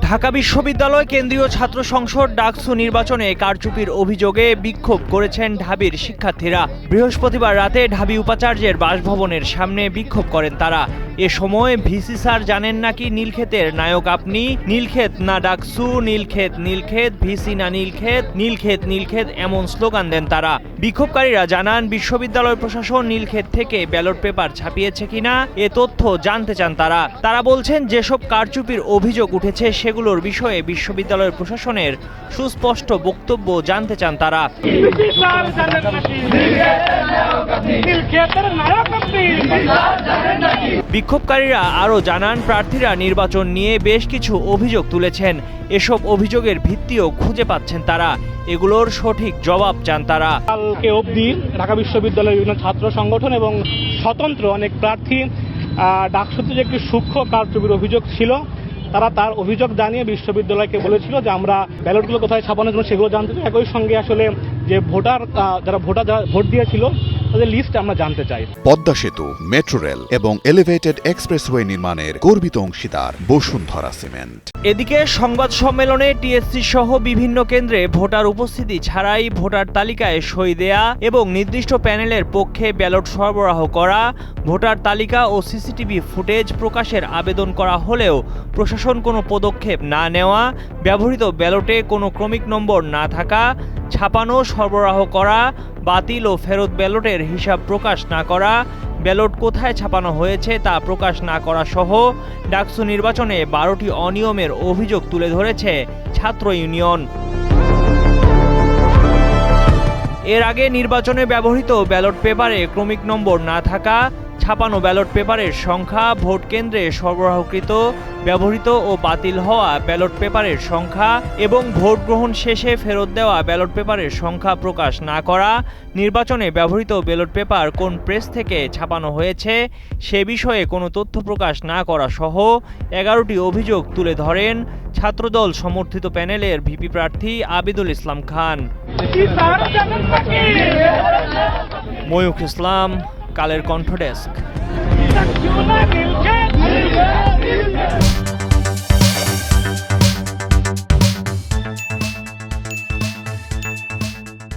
ঢাকা বিশ্ববিদ্যালয় কেন্দ্রীয় ছাত্র সংসদ ডাকসু নির্বাচনে কারচুপির অভিযোগে বিক্ষোভ করেছেন ঢাবির শিক্ষার্থীরা। বৃহস্পতিবার রাতে ঢাবি উপাচার্যের বাসভবনের সামনে বিক্ষোভ করেন তারা। এ সময় ভিসি স্যার জানেন নাকি নীলক্ষেতের নায়ক আপনি, নীলক্ষেত না ডাকসু, নীলক্ষেত নীলক্ষেত, ভিসি না নীলক্ষেত, নীলক্ষেত নীলক্ষেত এমন স্লোগান দেন তারা। বিক্ষোভকারীরা জানান বিশ্ববিদ্যালয় প্রশাসন নীলক্ষেত থেকে ব্যালট পেপার ছাপিয়েছে কিনা এ তথ্য জানতে চান তারা। তারা বলছেন যেসব কারচুপির অভিযোগ উঠেছে সেগুলোর বিষয়ে বিশ্ববিদ্যালয়ের প্রশাসনের সুস্পষ্ট বক্তব্য জানতে চান তারা। বিক্ষোভকারীরা আরও জানান প্রার্থীরা নির্বাচন নিয়ে বেশ কিছু অভিযোগ তুলেছেন। এসব অভিযোগের ভিত্তিও খুঁজে পাচ্ছেন তারা। এগুলোর সঠিক জবাব চান তারা। কালকে অবধি ঢাকা বিশ্ববিদ্যালয়ের বিভিন্ন ছাত্র সংগঠন এবং স্বতন্ত্র অনেক প্রার্থী ডাকসুতে যে একটি সূক্ষ্ম কারচুপির অভিযোগ ছিল, তারা তার অভিযোগ জানিয়ে বিশ্ববিদ্যালয়কে বলেছিল যে আমরা ব্যালটগুলো কোথায় ছাপানোর জন্য সেগুলো জানতে চাই। একই সঙ্গে আসলে যে যারা ভোট দিয়েছিল তাদের লিস্ট আমরা জানতে চাই। পদ্মা সেতু, মেট্রো রেল এবং এলিভেটেড এক্সপ্রেসওয়ে নির্মাণের গর্বিত অংশীদার বসুন্ধরা সিমেন্ট। এদিকে সংবাদ সম্মেলনে টিএসসি সহ বিভিন্ন কেন্দ্রে ভোটার উপস্থিতি ছাড়াই ভোটার তালিকায় সই দেয়া এবং নির্দিষ্ট প্যানেলের পক্ষে ব্যালট সরবরাহ করা, ভোটার তালিকা ও সিসিটিভি ফুটেজ প্রকাশের আবেদন করা হলেও প্রশাসন কোনো পদক্ষেপ না নেওয়া, ব্যবহৃত ব্যালটে কোনো ক্রমিক নম্বর না থাকা, ছাপানো সরবরাহ করা, বাতিল ও ফেরত ব্যালটের হিসাব প্রকাশ না করা, ব্যালট কোথায় ছাপানো হয়েছে তা প্রকাশ না করা সহ ডাকসু নির্বাচনে 12টি অনিয়মের অভিযোগ তুলে ধরেছে ছাত্র ইউনিয়ন। এর আগে নির্বাচনে ব্যবহৃত ব্যালট পেপারে ক্রমিক নম্বর না থাকা, ছাপানো ব্যালট পেপারের সংখ্যা, ভোট কেন্দ্রে সরবরাহকৃত, ব্যবহৃত ও বাতিল হওয়া ব্যালট পেপারের সংখ্যা এবং ভোট গ্রহণ শেষে ফেরত দেওয়া ব্যালট পেপারের সংখ্যা প্রকাশ না করা, নির্বাচনে ব্যবহৃত ব্যালট পেপার কোন প্রেস থেকে ছাপানো হয়েছে সে বিষয়ে কোনো তথ্য প্রকাশ না করা সহ 11টি অভিযোগ তুলে ধরেন ছাত্রদল সমর্থিত প্যানেলের ভিপি প্রার্থী আবিদুল ইসলাম খান। ময়ূখ ইসলাম, কালের কণ্ঠ ডেস্ক।